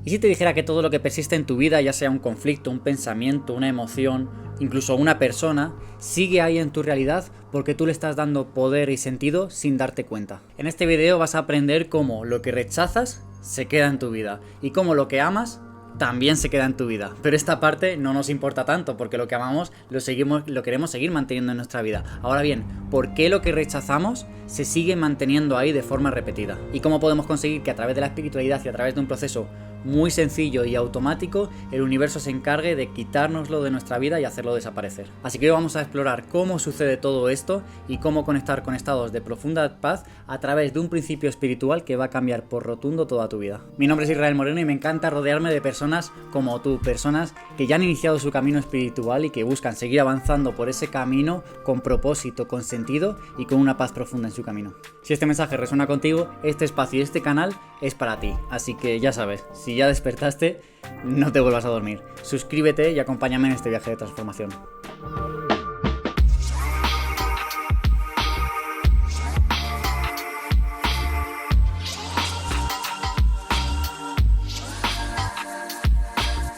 ¿Y si te dijera que todo lo que persiste en tu vida, ya sea un conflicto, un pensamiento, una emoción, incluso una persona, sigue ahí en tu realidad porque tú le estás dando poder y sentido sin darte cuenta? En este video vas a aprender cómo lo que rechazas se queda en tu vida y cómo lo que amas también se queda en tu vida. Pero esta parte no nos importa tanto porque lo que amamos lo queremos seguir manteniendo en nuestra vida. Ahora bien, ¿por qué lo que rechazamos se sigue manteniendo ahí de forma repetida? ¿Y cómo podemos conseguir que a través de la espiritualidad y a través de un proceso muy sencillo y automático, el universo se encargue de quitárnoslo de nuestra vida y hacerlo desaparecer? Así que hoy vamos a explorar cómo sucede todo esto y cómo conectar con estados de profunda paz a través de un principio espiritual que va a cambiar por rotundo toda tu vida. Mi nombre es Israel Moreno y me encanta rodearme de personas como tú, personas que ya han iniciado su camino espiritual y que buscan seguir avanzando por ese camino con propósito, con sentido y con una paz profunda en su camino. Si este mensaje resuena contigo, este espacio y este canal es para ti. Así que ya sabes, si ya despertaste, no te vuelvas a dormir. Suscríbete y acompáñame en este viaje de transformación.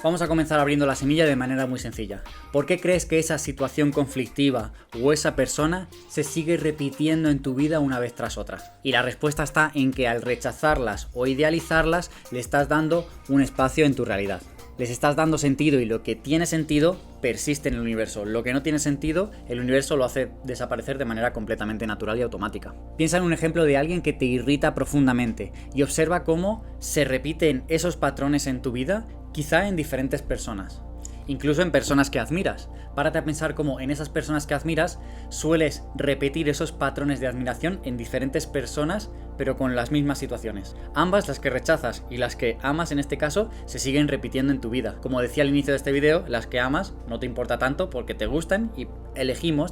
Vamos a comenzar abriendo la semilla de manera muy sencilla. ¿Por qué crees que esa situación conflictiva o esa persona se sigue repitiendo en tu vida una vez tras otra? Y la respuesta está en que al rechazarlas o idealizarlas le estás dando un espacio en tu realidad. Les estás dando sentido y lo que tiene sentido persiste en el universo. Lo que no tiene sentido, el universo lo hace desaparecer de manera completamente natural y automática. Piensa en un ejemplo de alguien que te irrita profundamente y observa cómo se repiten esos patrones en tu vida, quizá en diferentes personas. Incluso en personas que admiras. Párate a pensar cómo en esas personas que admiras sueles repetir esos patrones de admiración en diferentes personas, pero con las mismas situaciones. Ambas, las que rechazas y las que amas en este caso, se siguen repitiendo en tu vida. Como decía al inicio de este video, las que amas no te importa tanto porque te gustan y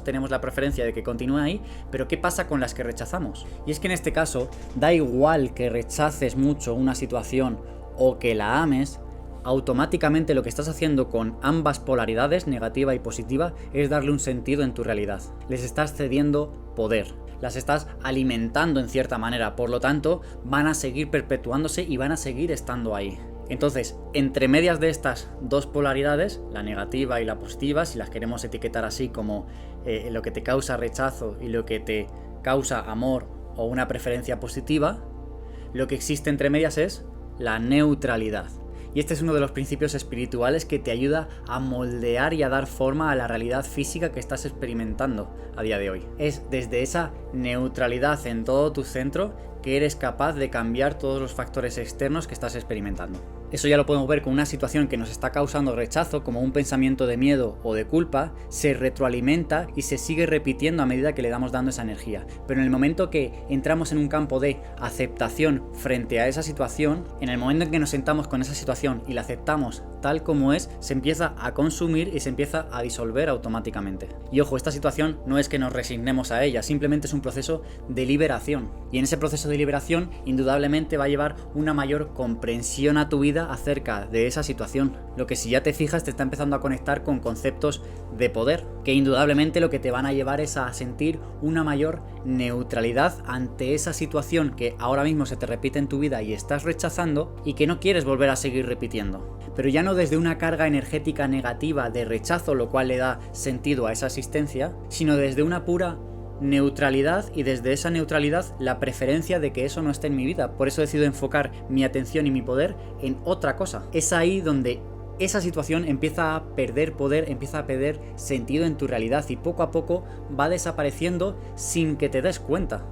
tenemos la preferencia de que continúe ahí, pero ¿qué pasa con las que rechazamos? Y es que en este caso, da igual que rechaces mucho una situación o que la ames, automáticamente lo que estás haciendo con ambas polaridades, negativa y positiva, es darle un sentido en tu realidad. Les estás cediendo poder, las estás alimentando en cierta manera, por lo tanto van a seguir perpetuándose y van a seguir estando ahí. Entonces, entre medias de estas dos polaridades, la negativa y la positiva, si las queremos etiquetar así como lo que te causa rechazo y lo que te causa amor o una preferencia positiva, lo que existe entre medias es la neutralidad. Y este es uno de los principios espirituales que te ayuda a moldear y a dar forma a la realidad física que estás experimentando a día de hoy. Es desde esa neutralidad en todo tu centro que eres capaz de cambiar todos los factores externos que estás experimentando. Eso ya lo podemos ver con una situación que nos está causando rechazo, como un pensamiento de miedo o de culpa, se retroalimenta y se sigue repitiendo a medida que le damos dando esa energía. Pero en el momento que entramos en un campo de aceptación frente a esa situación, en el momento en que nos sentamos con esa situación y la aceptamos tal como es, se empieza a consumir y se empieza a disolver automáticamente. Y ojo, esta situación no es que nos resignemos a ella, simplemente es un proceso de liberación. Y en ese proceso de liberación, indudablemente va a llevar una mayor comprensión a tu vida acerca de esa situación, lo que si ya te fijas te está empezando a conectar con conceptos de poder, que indudablemente lo que te van a llevar es a sentir una mayor neutralidad ante esa situación que ahora mismo se te repite en tu vida y estás rechazando y que no quieres volver a seguir repitiendo. Pero ya no desde una carga energética negativa de rechazo, lo cual le da sentido a esa existencia, sino desde una pura neutralidad y desde esa neutralidad la preferencia de que eso no esté en mi vida. Por eso decido enfocar mi atención y mi poder en otra cosa. Es ahí donde esa situación empieza a perder poder, empieza a perder sentido en tu realidad y poco a poco va desapareciendo sin que te des cuenta.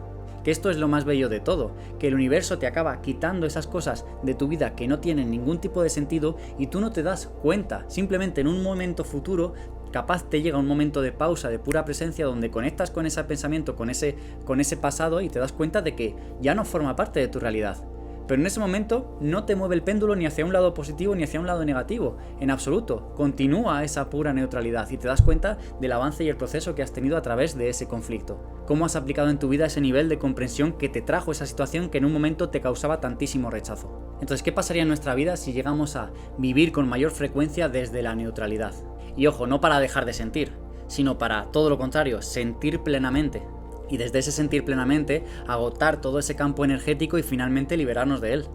Que esto es lo más bello de todo, que el universo te acaba quitando esas cosas de tu vida que no tienen ningún tipo de sentido y tú no te das cuenta. Simplemente en un momento futuro capaz te llega un momento de pausa, de pura presencia, donde conectas con ese pensamiento, con ese pasado y te das cuenta de que ya no forma parte de tu realidad. Pero en ese momento no te mueve el péndulo ni hacia un lado positivo ni hacia un lado negativo, en absoluto. Continúa esa pura neutralidad y te das cuenta del avance y el proceso que has tenido a través de ese conflicto. Cómo has aplicado en tu vida ese nivel de comprensión que te trajo esa situación que en un momento te causaba tantísimo rechazo. Entonces, ¿qué pasaría en nuestra vida si llegamos a vivir con mayor frecuencia desde la neutralidad? Y ojo, no para dejar de sentir, sino para todo lo contrario, sentir plenamente. Y desde ese sentir plenamente, agotar todo ese campo energético y finalmente liberarnos de él.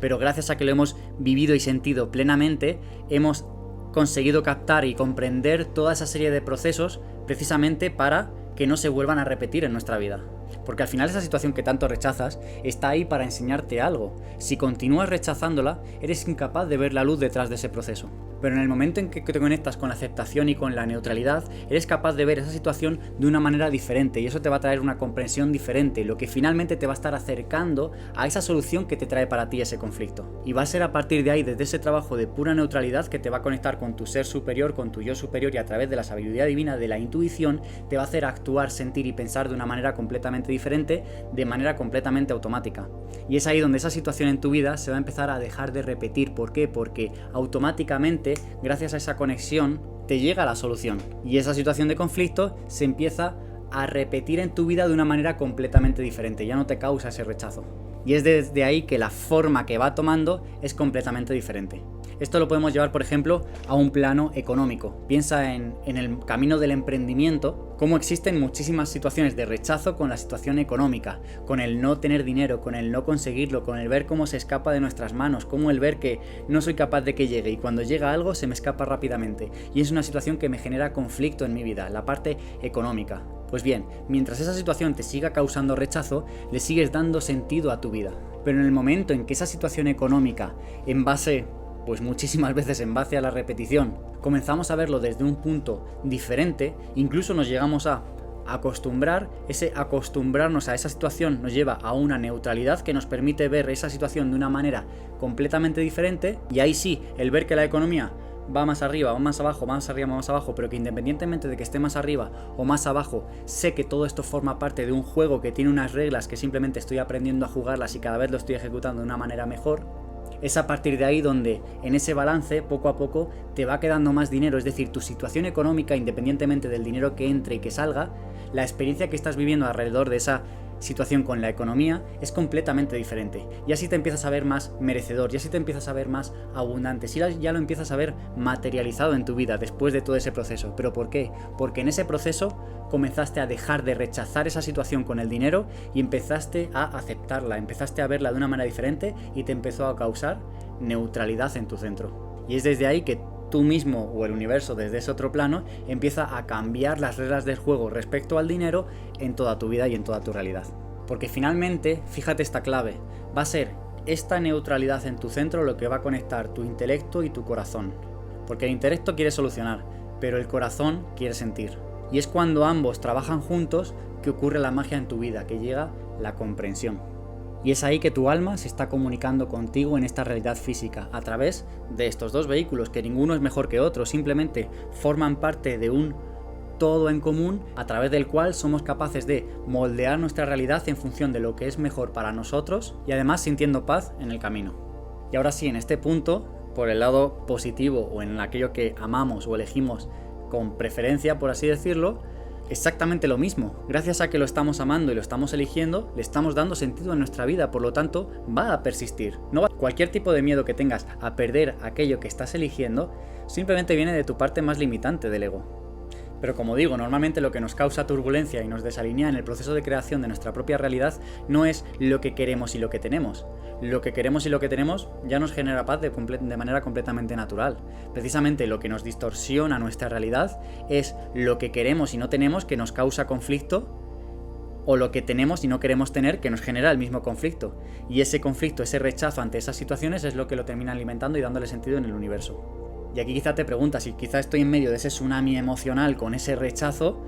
pero gracias a que lo hemos vivido y sentido plenamente, hemos conseguido captar y comprender toda esa serie de procesos precisamente para que no se vuelvan a repetir en nuestra vida. Porque al final esa situación que tanto rechazas está ahí para enseñarte algo. Si continúas rechazándola, eres incapaz de ver la luz detrás de ese proceso. Pero en el momento en que te conectas con la aceptación y con la neutralidad, eres capaz de ver esa situación de una manera diferente y eso te va a traer una comprensión diferente, lo que finalmente te va a estar acercando a esa solución que te trae para ti ese conflicto. Y va a ser a partir de ahí, desde ese trabajo de pura neutralidad, que te va a conectar con tu ser superior, con tu yo superior, y a través de la sabiduría divina, de la intuición, te va a hacer actuar, sentir y pensar de una manera completamente diferente, de manera completamente automática. Y es ahí donde esa situación en tu vida se va a empezar a dejar de repetir. ¿Por qué? Porque automáticamente, gracias a esa conexión, te llega la solución. Y esa situación de conflicto se empieza a repetir en tu vida de una manera completamente diferente. Ya no te causa ese rechazo. Y es desde ahí que la forma que va tomando es completamente diferente. Esto lo podemos llevar, por ejemplo, a un plano económico. Piensa en el camino del emprendimiento, cómo existen muchísimas situaciones de rechazo con la situación económica, con el no tener dinero, con el no conseguirlo, con el ver cómo se escapa de nuestras manos, cómo el ver que no soy capaz de que llegue y cuando llega algo se me escapa rápidamente. Y es una situación que me genera conflicto en mi vida, la parte económica. Pues bien, mientras esa situación te siga causando rechazo, le sigues dando sentido a tu vida. Pero en el momento en que esa situación económica, pues muchísimas veces en base a la repetición, comenzamos a verlo desde un punto diferente, incluso nos llegamos a acostumbrar, ese acostumbrarnos a esa situación nos lleva a una neutralidad que nos permite ver esa situación de una manera completamente diferente, y ahí sí, el ver que la economía va más arriba, va más abajo, más arriba, más abajo, pero que independientemente de que esté más arriba o más abajo, sé que todo esto forma parte de un juego que tiene unas reglas que simplemente estoy aprendiendo a jugarlas y cada vez lo estoy ejecutando de una manera mejor. Es a partir de ahí donde en ese balance poco a poco te va quedando más dinero, es decir, tu situación económica, independientemente del dinero que entre y que salga, la experiencia que estás viviendo alrededor de esa situación con la economía es completamente diferente. Y así te empiezas a ver más merecedor, y así te empiezas a ver más abundante, y ya lo empiezas a ver materializado en tu vida después de todo ese proceso. ¿Pero por qué? Porque en ese proceso comenzaste a dejar de rechazar esa situación con el dinero y empezaste a aceptarla, empezaste a verla de una manera diferente y te empezó a causar neutralidad en tu centro. Y es desde ahí que tú mismo o el universo desde ese otro plano empieza a cambiar las reglas del juego respecto al dinero en toda tu vida y en toda tu realidad. Porque finalmente, fíjate esta clave, va a ser esta neutralidad en tu centro lo que va a conectar tu intelecto y tu corazón. Porque el intelecto quiere solucionar, pero el corazón quiere sentir. Y es cuando ambos trabajan juntos que ocurre la magia en tu vida, que llega la comprensión. Y es ahí que tu alma se está comunicando contigo en esta realidad física, a través de estos dos vehículos, que ninguno es mejor que otro, simplemente forman parte de un todo en común, a través del cual somos capaces de moldear nuestra realidad en función de lo que es mejor para nosotros y además sintiendo paz en el camino. Y ahora sí, en este punto, por el lado positivo o en aquello que amamos o elegimos con preferencia, por así decirlo, exactamente lo mismo. Gracias a que lo estamos amando y lo estamos eligiendo, le estamos dando sentido a nuestra vida, por lo tanto va a persistir. Cualquier tipo de miedo que tengas a perder aquello que estás eligiendo simplemente viene de tu parte más limitante del ego. Pero como digo, normalmente lo que nos causa turbulencia y nos desalinea en el proceso de creación de nuestra propia realidad no es lo que queremos y lo que tenemos. Lo que queremos y lo que tenemos ya nos genera paz de manera completamente natural. Precisamente lo que nos distorsiona nuestra realidad es lo que queremos y no tenemos, que nos causa conflicto, o lo que tenemos y no queremos tener, que nos genera el mismo conflicto. Y ese conflicto, ese rechazo ante esas situaciones es lo que lo termina alimentando y dándole sentido en el universo. Y aquí quizá te preguntas, si quizá estoy en medio de ese tsunami emocional con ese rechazo,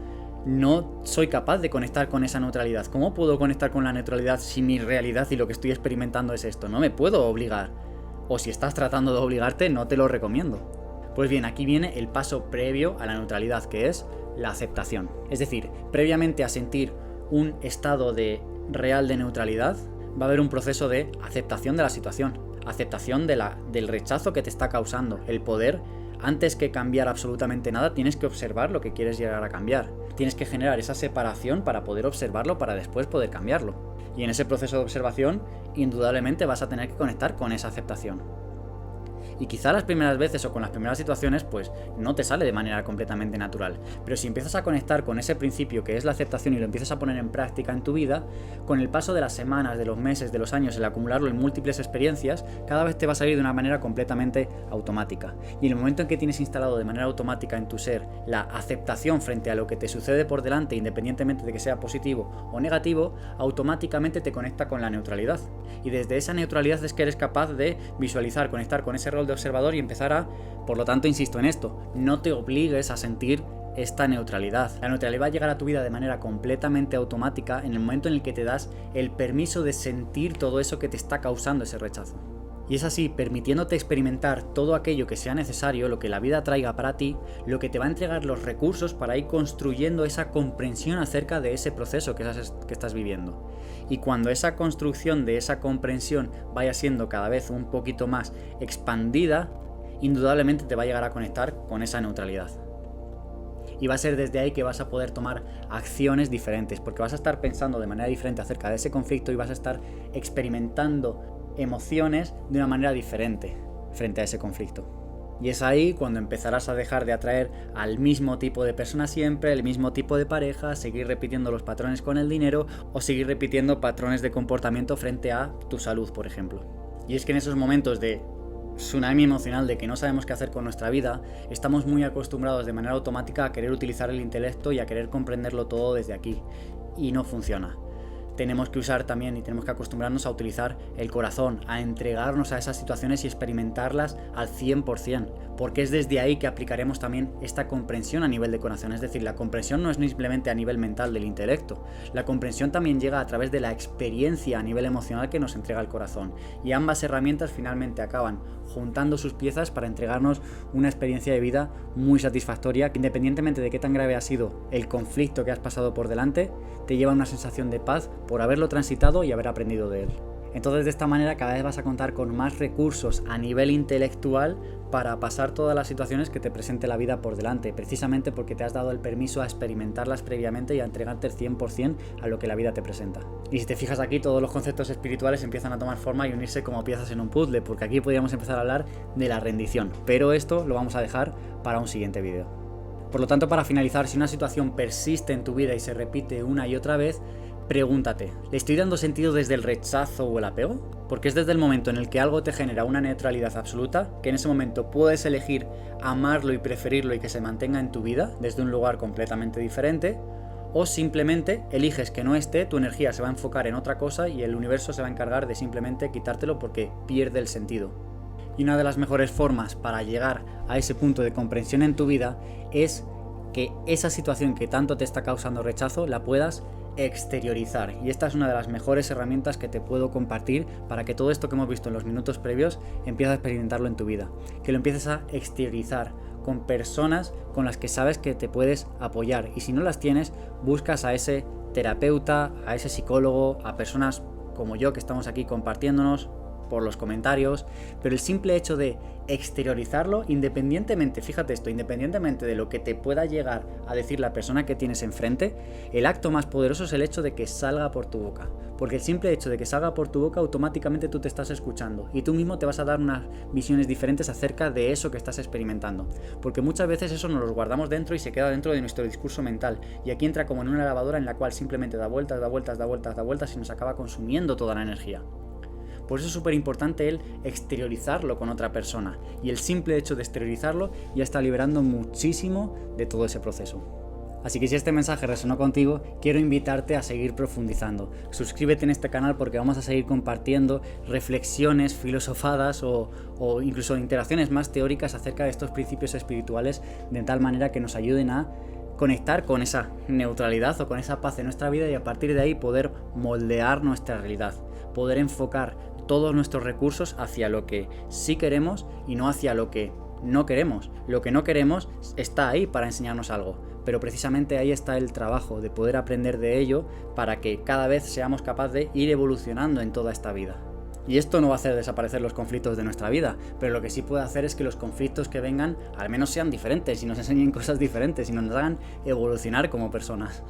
no soy capaz de conectar con esa neutralidad. ¿Cómo puedo conectar con la neutralidad si mi realidad y lo que estoy experimentando es esto? No me puedo obligar. O si estás tratando de obligarte, no te lo recomiendo. Pues bien, aquí viene el paso previo a la neutralidad, que es la aceptación. Es decir, previamente a sentir un estado real de neutralidad, va a haber un proceso de aceptación de la situación, aceptación del rechazo que te está causando. El poder, antes que cambiar absolutamente nada, tienes que observar lo que quieres llegar a cambiar. Tienes que generar esa separación para poder observarlo, para después poder cambiarlo. Y en ese proceso de observación, indudablemente vas a tener que conectar con esa aceptación. Y quizá las primeras veces o con las primeras situaciones pues no te sale de manera completamente natural. Pero si empiezas a conectar con ese principio que es la aceptación y lo empiezas a poner en práctica en tu vida, con el paso de las semanas, de los meses, de los años, el acumularlo en múltiples experiencias, cada vez te va a salir de una manera completamente automática. Y en el momento en que tienes instalado de manera automática en tu ser la aceptación frente a lo que te sucede por delante, independientemente de que sea positivo o negativo, automáticamente te conecta con la neutralidad. Y desde esa neutralidad es que eres capaz de visualizar, conectar con ese rol de observador y empezar a, por lo tanto, insisto en esto, no te obligues a sentir esta neutralidad. La neutralidad va a llegar a tu vida de manera completamente automática en el momento en el que te das el permiso de sentir todo eso que te está causando ese rechazo. Y es así, permitiéndote experimentar todo aquello que sea necesario, lo que la vida traiga para ti, lo que te va a entregar los recursos para ir construyendo esa comprensión acerca de ese proceso que estás viviendo. Y cuando esa construcción de esa comprensión vaya siendo cada vez un poquito más expandida, indudablemente te va a llegar a conectar con esa neutralidad. Y va a ser desde ahí que vas a poder tomar acciones diferentes, porque vas a estar pensando de manera diferente acerca de ese conflicto y vas a estar experimentando emociones de una manera diferente frente a ese conflicto. Y es ahí cuando empezarás a dejar de atraer al mismo tipo de persona siempre, el mismo tipo de pareja, seguir repitiendo los patrones con el dinero o seguir repitiendo patrones de comportamiento frente a tu salud, por ejemplo. Y es que en esos momentos de tsunami emocional de que no sabemos qué hacer con nuestra vida, estamos muy acostumbrados de manera automática a querer utilizar el intelecto y a querer comprenderlo todo desde aquí. Y no funciona. Tenemos que usar también y tenemos que acostumbrarnos a utilizar el corazón, a entregarnos a esas situaciones y experimentarlas al 100%, porque es desde ahí que aplicaremos también esta comprensión a nivel de corazón. Es decir, la comprensión no es simplemente a nivel mental del intelecto, la comprensión también llega a través de la experiencia a nivel emocional que nos entrega el corazón, y ambas herramientas finalmente acaban juntando sus piezas para entregarnos una experiencia de vida muy satisfactoria, que independientemente de qué tan grave ha sido el conflicto que has pasado por delante, te lleva una sensación de paz por haberlo transitado y haber aprendido de él. Entonces, de esta manera cada vez vas a contar con más recursos a nivel intelectual para pasar todas las situaciones que te presente la vida por delante, precisamente porque te has dado el permiso a experimentarlas previamente y a entregarte el 100% a lo que la vida te presenta. Y si te fijas aquí, todos los conceptos espirituales empiezan a tomar forma y unirse como piezas en un puzzle, porque aquí podríamos empezar a hablar de la rendición, pero esto lo vamos a dejar para un siguiente vídeo. Por lo tanto, para finalizar, si una situación persiste en tu vida y se repite una y otra vez, pregúntate, ¿le estoy dando sentido desde el rechazo o el apego? Porque es desde el momento en el que algo te genera una neutralidad absoluta, que en ese momento puedes elegir amarlo y preferirlo y que se mantenga en tu vida desde un lugar completamente diferente, o simplemente eliges que no esté, tu energía se va a enfocar en otra cosa y el universo se va a encargar de simplemente quitártelo porque pierde el sentido. Y una de las mejores formas para llegar a ese punto de comprensión en tu vida es que esa situación que tanto te está causando rechazo la puedas exteriorizar, y esta es una de las mejores herramientas que te puedo compartir para que todo esto que hemos visto en los minutos previos empieces a experimentarlo en tu vida, que lo empieces a exteriorizar con personas con las que sabes que te puedes apoyar, y si no las tienes, buscas a ese terapeuta, a ese psicólogo, a personas como yo que estamos aquí compartiéndonos por los comentarios, pero el simple hecho de exteriorizarlo, independientemente, fíjate esto, independientemente de lo que te pueda llegar a decir la persona que tienes enfrente, el acto más poderoso es el hecho de que salga por tu boca, porque el simple hecho de que salga por tu boca, automáticamente tú te estás escuchando y tú mismo te vas a dar unas visiones diferentes acerca de eso que estás experimentando, porque muchas veces eso nos lo guardamos dentro y se queda dentro de nuestro discurso mental, y aquí entra como en una lavadora en la cual simplemente da vueltas, da vueltas, da vueltas, da vueltas y nos acaba consumiendo toda la energía. Por eso es súper importante el exteriorizarlo con otra persona, y el simple hecho de exteriorizarlo ya está liberando muchísimo de todo ese proceso. Así que si este mensaje resonó contigo, quiero invitarte a seguir profundizando. Suscríbete en este canal porque vamos a seguir compartiendo reflexiones filosofadas o incluso interacciones más teóricas acerca de estos principios espirituales, de tal manera que nos ayuden a conectar con esa neutralidad o con esa paz en nuestra vida, y a partir de ahí poder moldear nuestra realidad, poder enfocar todos nuestros recursos hacia lo que sí queremos y no hacia lo que no queremos. Lo que no queremos está ahí para enseñarnos algo, pero precisamente ahí está el trabajo de poder aprender de ello para que cada vez seamos capaces de ir evolucionando en toda esta vida. Y esto no va a hacer desaparecer los conflictos de nuestra vida, pero lo que sí puede hacer es que los conflictos que vengan al menos sean diferentes y nos enseñen cosas diferentes y nos hagan evolucionar como personas.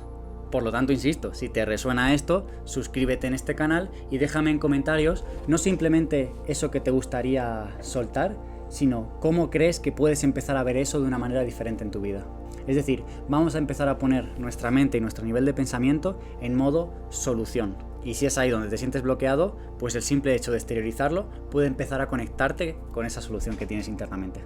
Por lo tanto, insisto, si te resuena esto, suscríbete en este canal y déjame en comentarios no simplemente eso que te gustaría soltar, sino cómo crees que puedes empezar a ver eso de una manera diferente en tu vida. Es decir, vamos a empezar a poner nuestra mente y nuestro nivel de pensamiento en modo solución. Y si es ahí donde te sientes bloqueado, pues el simple hecho de exteriorizarlo puede empezar a conectarte con esa solución que tienes internamente.